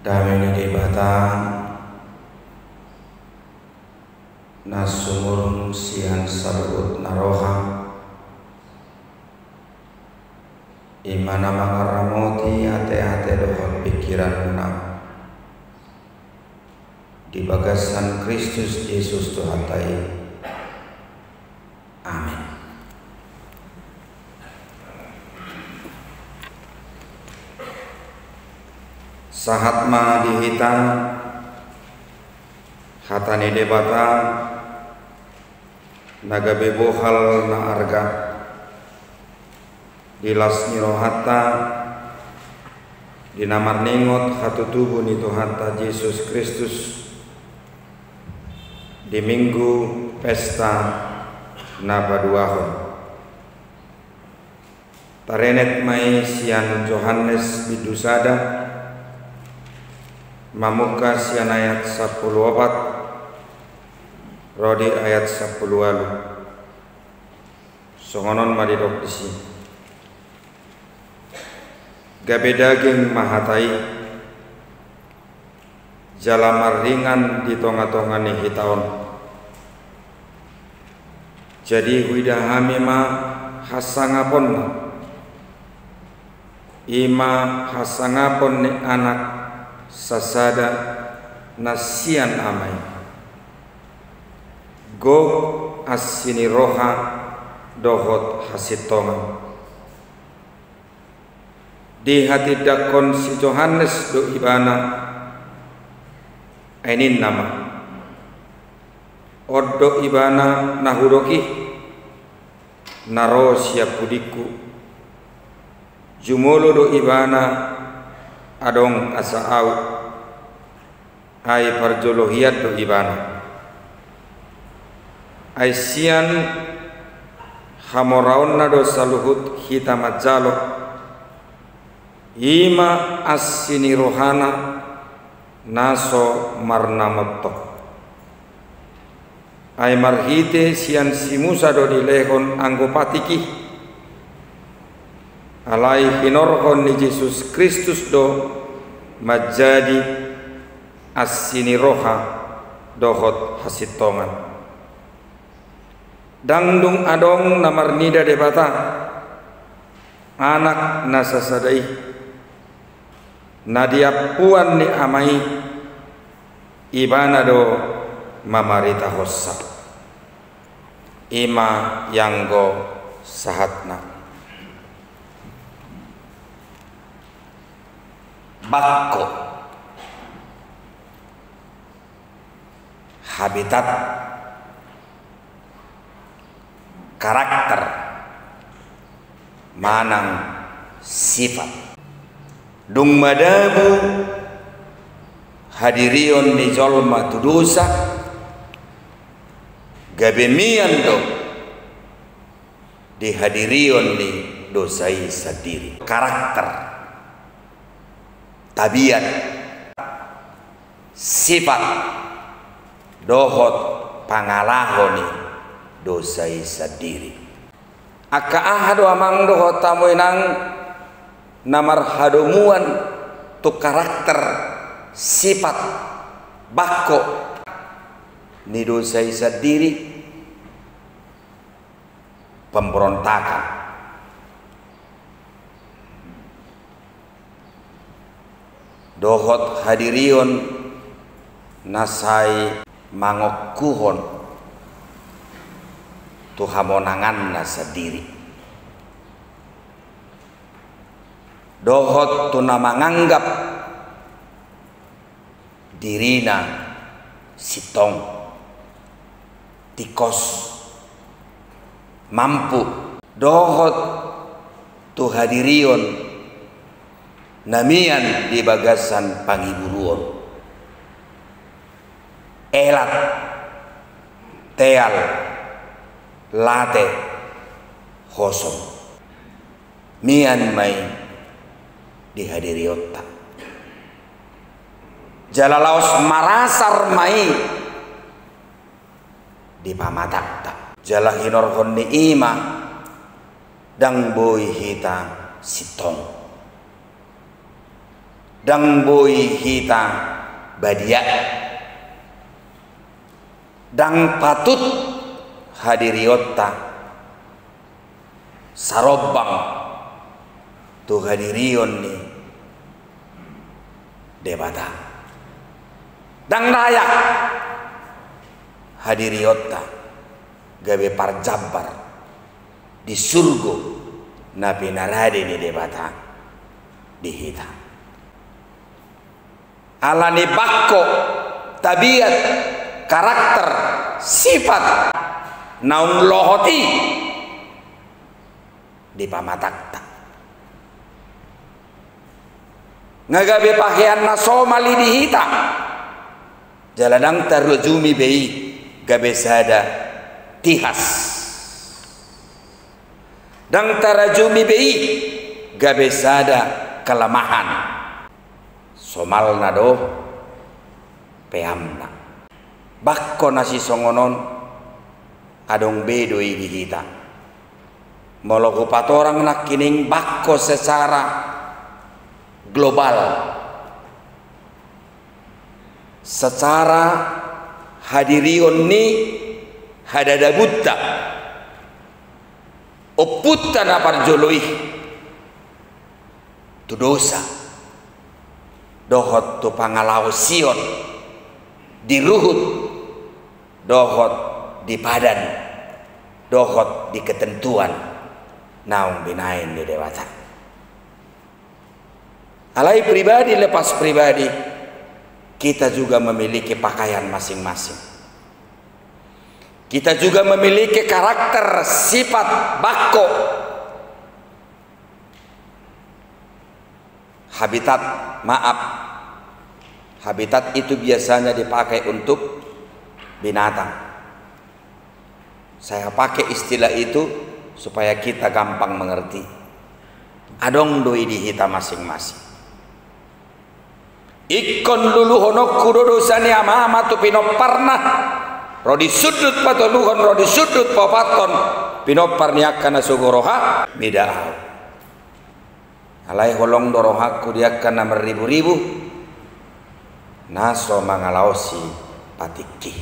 damene di batang nasumur sian sarut naroha imana mangaramoti ate-ate dohon pikiran menang di bagasan Kristus Yesus Tuhan tai. Amin. Sahatma dihita hatani debata naga bebohal na arga dilas nirohata dinamar ningot hatutubu ni Tuhan Yesus Kristus di minggu pesta napaduahon tarenet mai sian Yohanes bidusada mamuka sian ayat 10 opat rodi ayat 10 alu songonon maridok disi gabe daging mahatai jalamar ringan di tonga-tonga ni hitaon jadi widahami ma hasangapon ima hasangapon ni anak sasada nasian amai gog asini roha dohot hasitongan di hati dakon si Yohanes do ibana ainin nama oddo ibana nahudoki naro siap pudiku jumolo do ibana adong asaau ai parjolohiat do ibana ai sian hamoraon nado saluhut hitamat jalo ima asini rohana naso marnamotto ai marhite sian simusa do dilehon anggopatiki alai hinorhon ni Yesus Kristus do majadi asini roha dohot hasitongan dangdung adong namar nida debata anak nasasadai nadia puan ni amai ibana do mamarita hossa ima yanggo sahatna bakko habitat karakter manang sifat dung madabu hadirion ni jolma tudusa gabemian do dihadirion ni dosai sadiri karakter tabiat sifat dohot pangalahoni dosai sadiri aka ahadu amang dohot tamuinang namar hadomuan tu karakter sifat bakko ni dosai sadiri pemberontakan dohot hadirion nasai mangokuhon tu hamonangan nasadiri dohot tu namanganggap dirina sitong tikos mampu dohot tu hadirion namian di bagasan pangiburuon elat teal late hosom mian mai dihadiri otak jalalaos marasar mai di pamatakta jala hinorhon ni ima dang boy hita sitong dang boi hita badia dang patut hadiriotta sarobang tu hadirion ni debata dang layak hadiriotta gabe parjabar di surga nabi narade ni debata dihita alani bakko tabiat karakter sifat naung lohoti di pamatakta ngagabe pakaian nasomali dihita jaladang tarujumi bei gabe sada tihas dang tarajumi bei gabe sada kelemahan somal nado peamna bakko nasi songonon adong bedoi dihita moloku patorang nakining bakko secara global secara hadirion ni hadada buddha oputta na parjoloi tu dosa dohot tu pangalau sion di ruhut dohot di padan dohot di ketentuan naung binain di dewata alai pribadi lepas pribadi kita juga memiliki pakaian masing-masing, kita juga memiliki karakter sifat bakko habitat habitat itu biasanya dipakai untuk binatang. Saya pakai istilah itu supaya kita gampang mengerti. Adong doi dihita masing-masing. Ikon lulu honok kudodosani ama tu pinoparna rodi sudut patoluhon rodi sudut papaton pinoparniakana sugoroha midao alai holong dorohaku diakana meribu-ribu naso mangalaosi patiki.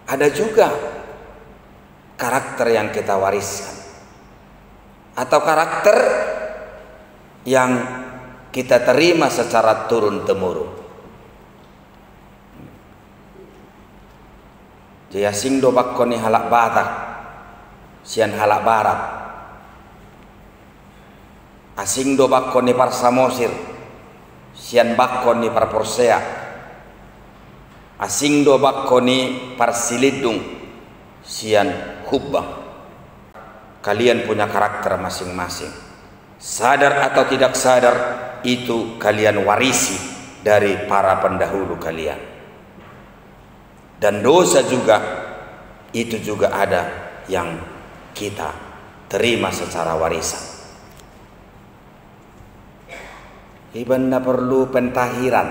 Ada juga karakter yang kita wariskan atau karakter yang kita terima secara turun-temurun. Jaya singdo bakko ni halak batak sian halak barat asing do bakko ni parsamosir sian bakko ni parporsea asing do bakko ni parsilidung sian hubbang. Kalian punya karakter masing-masing, sadar atau tidak sadar itu kalian warisi dari para pendahulu kalian. Dan dosa juga itu juga ada yang kita terima secara warisan. Ibadah perlu pentahiran,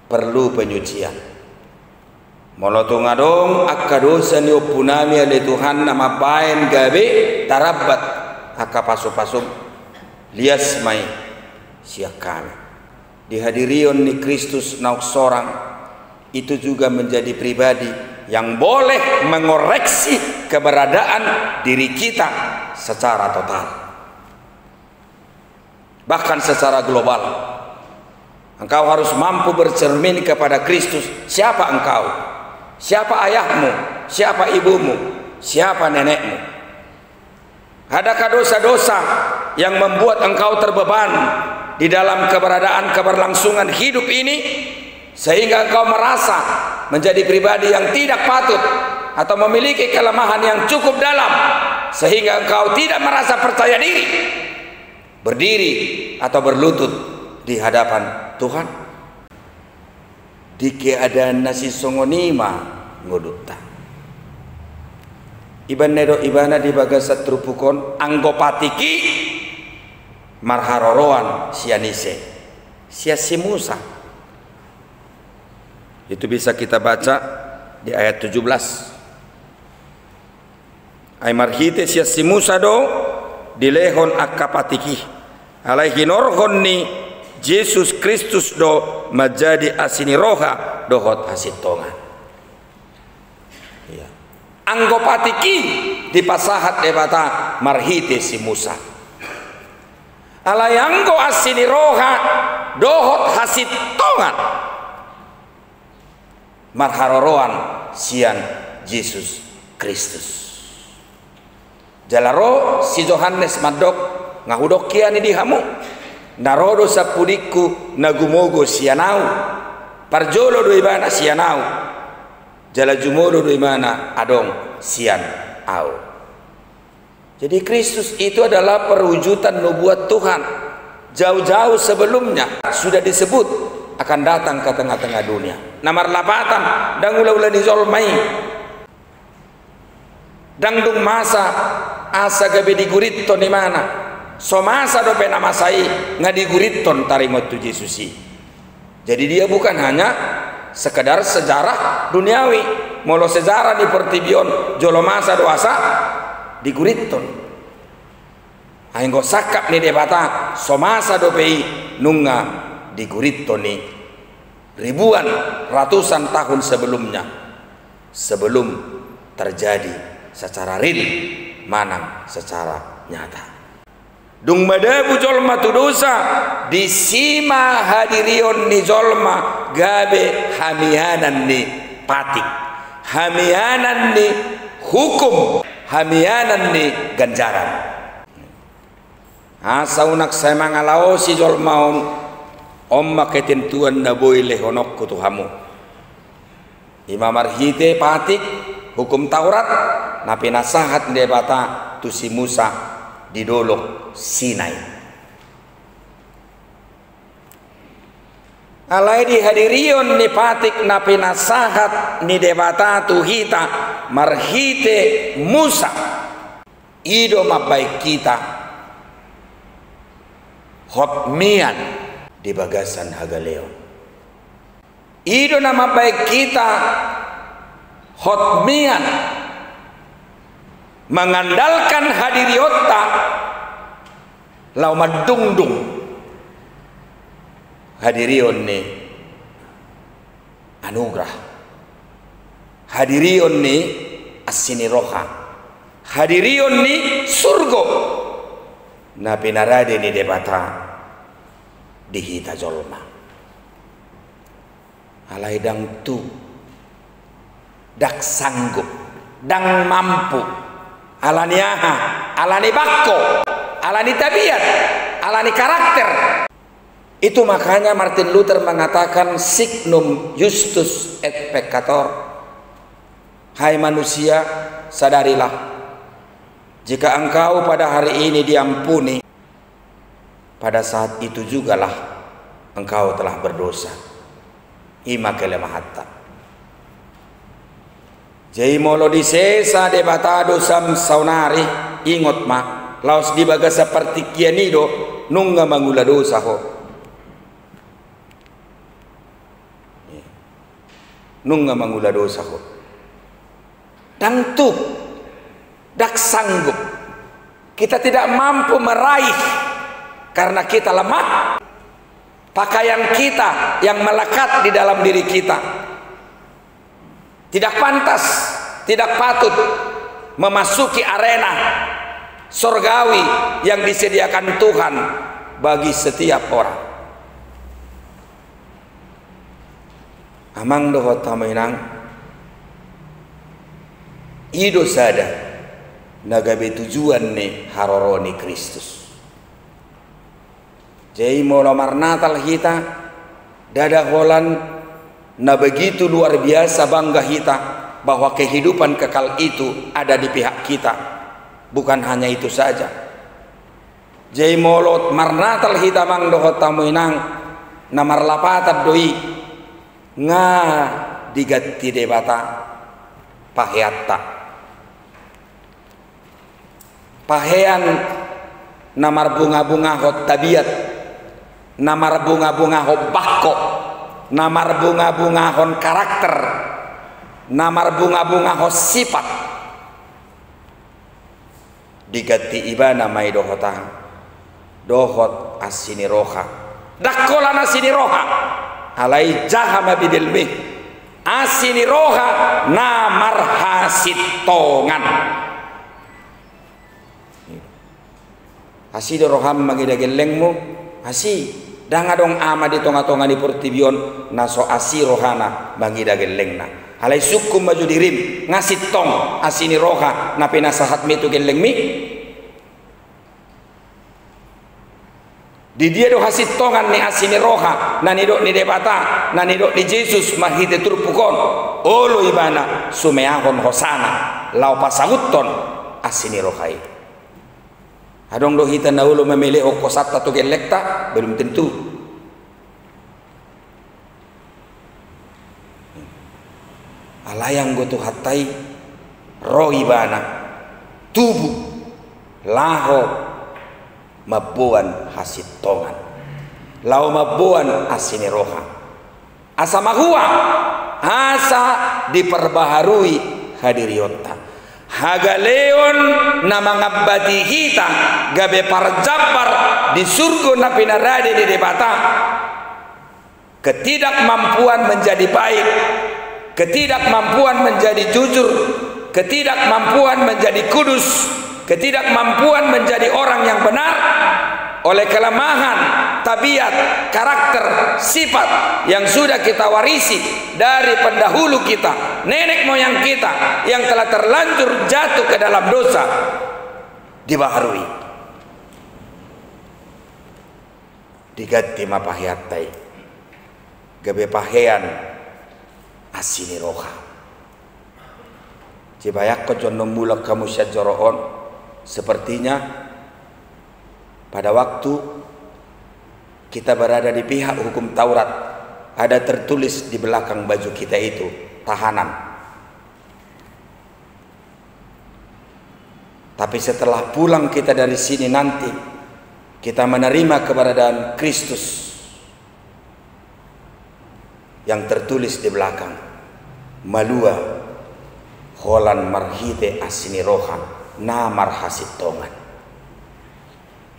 perlu penyucian. Molotungadong akka dosa ni opunami ale Tuhan nama bain gabe tarabat akka pasu-pasum lias mai siak kami dihadirion ni Kristus nauk sorang itu juga menjadi pribadi yang boleh mengoreksi keberadaan diri kita secara total bahkan secara global. Engkau harus mampu bercermin kepada Kristus. Siapa engkau? Siapa ayahmu? Siapa ibumu? Siapa nenekmu? Adakah dosa-dosa yang membuat engkau terbeban di dalam keberadaan keberlangsungan hidup ini sehingga engkau merasa menjadi pribadi yang tidak patut atau memiliki kelemahan yang cukup dalam sehingga engkau tidak merasa percaya diri berdiri atau berlutut di hadapan Tuhan? Di keadaan nasi songonima ngudukta iban nedo ibana di bagasat trupukon anggopatiki marharoroan sianise siasi Musa. Itu bisa kita baca di ayat 17. Ay marhite siasi Musa do dilehon akapatiki alaihi norhon ni Yesus Kristus do menjadi asini roha dohot hasitongan. Ya. Anggopatiki di pasahat debata marhite si Musa. Alayanggo asini roha dohot hasitongan. Marharoroan sian Yesus Kristus. Jalaro si Yohanes madok ngahudok kiani dihamu. Narodo sapudiku nagumogo sianau. Parjolo do ibana sianau. Jala jumolo do imana adong sian au. Jadi Kristus itu adalah perwujudan nubuat Tuhan. Jauh-jauh sebelumnya sudah disebut akan datang ke tengah-tengah dunia. Namar lapatan dan ula-ula dizolmai. Dangdung masa asa gabe diguriton di mana? So masa dope nama sai ngadiguriton tarimot tu Yesusi. Jadi dia bukan hanya sekedar sejarah duniawi, molo sejarah di pertibion jolo masa doasa diguriton. Ainggo sakap ni debata so masa dope nunga diguriton ni ribuan ratusan tahun sebelumnya, sebelum terjadi secara real manang secara nyata. Dung madabu jolma tu dosa disima hadirion ni jolma gabe hamianan ni patik, hamianan ni hukum, hamianan ni ganjaran. Asa unak saya mangalao si jolma omma ketentuan na boile honok kutuhamu. Imam marhite patik hukum Taurat napi nasahat debata tu si Musa di dolok Sinai. Alai di hadirion ni patik napi nasahat ni debata tu hita marhite Musa ido mabaik kita hotmian di bagasan hagaleon. Ido nama baik kita hotmian mengandalkan hadiriota lau madungdung hadirion ni anugerah, hadirion ni asini roha, hadirion ni surgo na pinarade ni debata dihita jolma alai dang tu dak sanggup dang mampu alani aha, alani bakko, alani tabiat, alani karakter. Itu makanya Martin Luther mengatakan signum justus et peccator. Hai manusia, sadarilah jika engkau pada hari ini diampuni, pada saat itu jugalah engkau telah berdosa. Ima kelemahatta. Jai molo di sesa debatado sam saunari ingot ma laos di baga seperti kianido nunga mangula dosa ho nunga mangula dosa ho dan tu dak sanggup kita tidak mampu meraih karena kita lemah. Pakaian kita yang melekat di dalam diri kita tidak pantas, tidak patut memasuki arena surgawi yang disediakan Tuhan bagi setiap orang. Amang dohot tamainang ido sada nagabe tujuan ni haroroni Kristus. Jadi mula marnatal kita dada holan na begitu luar biasa bangga kita bahwa kehidupan kekal itu ada di pihak kita. Bukan hanya itu saja. Jai molot marnatal hita mang dohot tamuinang na marlapatat doi nga digati debata paheatta. Pahean namar bunga-bunga hot tabiat, namar bunga-bunga hot bakko, namar bunga-bunga hon karakter, namar bunga-bunga hon sifat digati ibana mai dohota dohot asini roha dakkolan asini roha alai jahama bidilmi asini roha namar hasitongan asi do roham magida gelengmu asi danga dong ama di tonga-tonga di portibion naso asi rohana magida gelengna alai sukum maju dirim ngasit tong asini roha napi nasahat mitu gelengmi di dia do hasit tongan ni asini roha nani do ni debata nani do ni Jesus mahite turpukon olo ibana sumeahon hosana lau pasanguton asini rohai adong do hita na ulo memilih o kosata to gelekta belum tentu alayang go tu hatai roh ibana tubuh laho mabuan hasit tongan lau mabuan asini roha asa mahua asa diperbaharui hadiriyota hagaleon na mga batihita gabe parjabar di surga na pinarade di debata ketidakmampuan menjadi baik ketidakmampuan menjadi jujur ketidakmampuan menjadi kudus ketidakmampuan menjadi orang yang benar oleh kelemahan tabiat karakter sifat yang sudah kita warisi dari pendahulu kita nenek moyang kita yang telah terlanjur jatuh ke dalam dosa dibaharui diganti mapahiatai gabe pahean asini roha cibayak ko jono mulak kamu syajoroon sepertinya pada waktu kita berada di pihak hukum Taurat ada tertulis di belakang baju kita itu tahanan. Tapi setelah pulang kita dari sini nanti kita menerima keberadaan Kristus yang tertulis di belakang malua holan marhite asini rohan namar hasitongan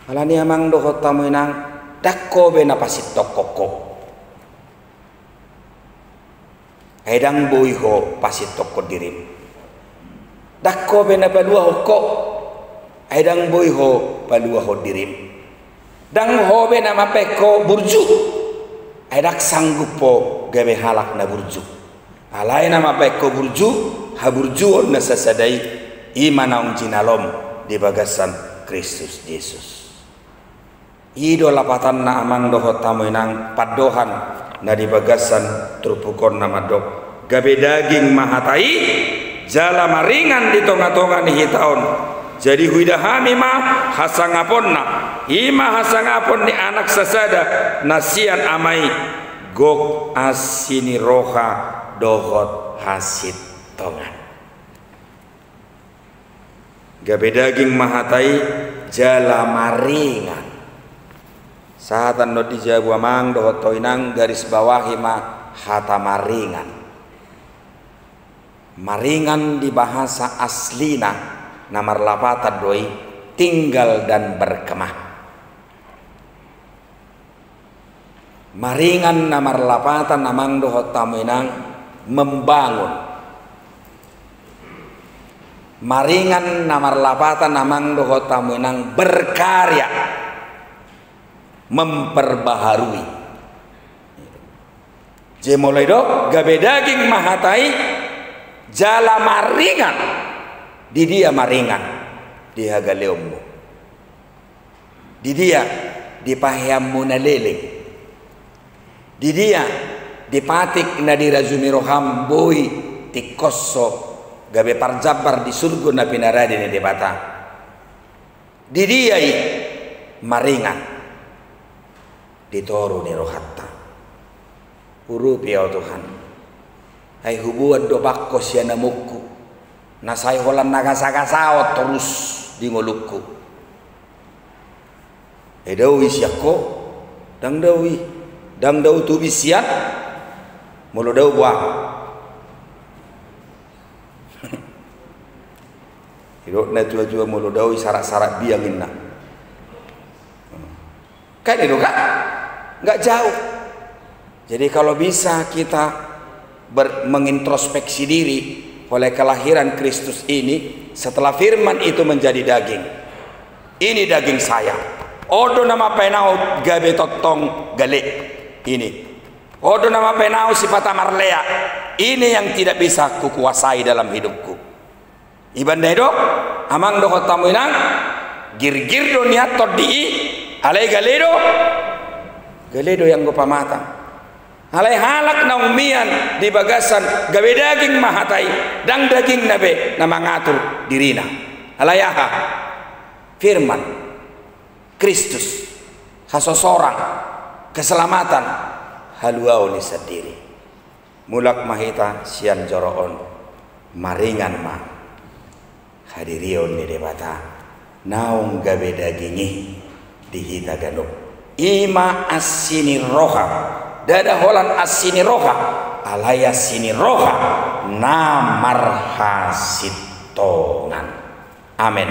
alani amang dohot tamu inang dakko be napasit tokoko edang boiho pasit toko dirim dakko be napalua hoko edang boiho palua ho dirim dang ho be nama peko burju edak sanggup po gabe halak na burju alai nama peko burju ha burju na sasadai imanaung jinalom di bagasan Kristus Yesus ido lapatan na amang dohot tamu inang padohan na di bagasan turpukon nama dok gabe daging mahatai jala maringan di tonga-tonga ni hitaon jadi huidahami mah hasangapon na ima hasangapon ni anak sasada nasian amai gok asini roha dohot hasit tongan gabe daging mahatai jala maringan sahatan no dijabu amang dohot toinang garis bawahi ma hata maringan maringan di bahasa aslina namar lapatan doi tinggal dan berkemah maringan namar lapatan amang dohot tamuinang membangun maringan namar lapatan amang dohot tamuinang berkarya memperbaharui jemolai do gabe daging mahatai jala maringan di dia maringan di hagaleommu di dia di pahiammu na leleng di dia di patik na dirazumi roham boy tikosso gabe parjabar di surga na pinaradi ni debata di dia maringan ditoru ni rohatta urup ya Tuhan ay hubuan do bakko siya namukku nasay holan nagasagasaot terus di ngolukku dawi siya ko dang daw tubi siya mulo daw buah hidok na jua-jua mulo daw sarak-sarak biangin na Kan itu kan? Nggak jauh. Jadi kalau bisa kita mengintrospeksi diri oleh kelahiran Kristus ini, setelah firman itu menjadi daging. Ini daging saya. Odo nama penau gabe totong gale. Ini. Odo nama penau sifat marlea. Ini yang tidak bisa kukuasai dalam hidupku. Iban dok, amang do tamu inang gir-gir do niat todi alai galedo yang go pamata. Alai halak na umian di bagasan gawe daging mahatai dang daging nabe na mangatur dirina. Alayaha firman Kristus hasosorang keselamatan haluau ni sendiri. Mulak mahita sian joroon maringan ma hadirion ni debata naung gawe dagingi dihita ganuk ima asini roha dada holan asini roha alaya sini roha namarhasitongan. Amin.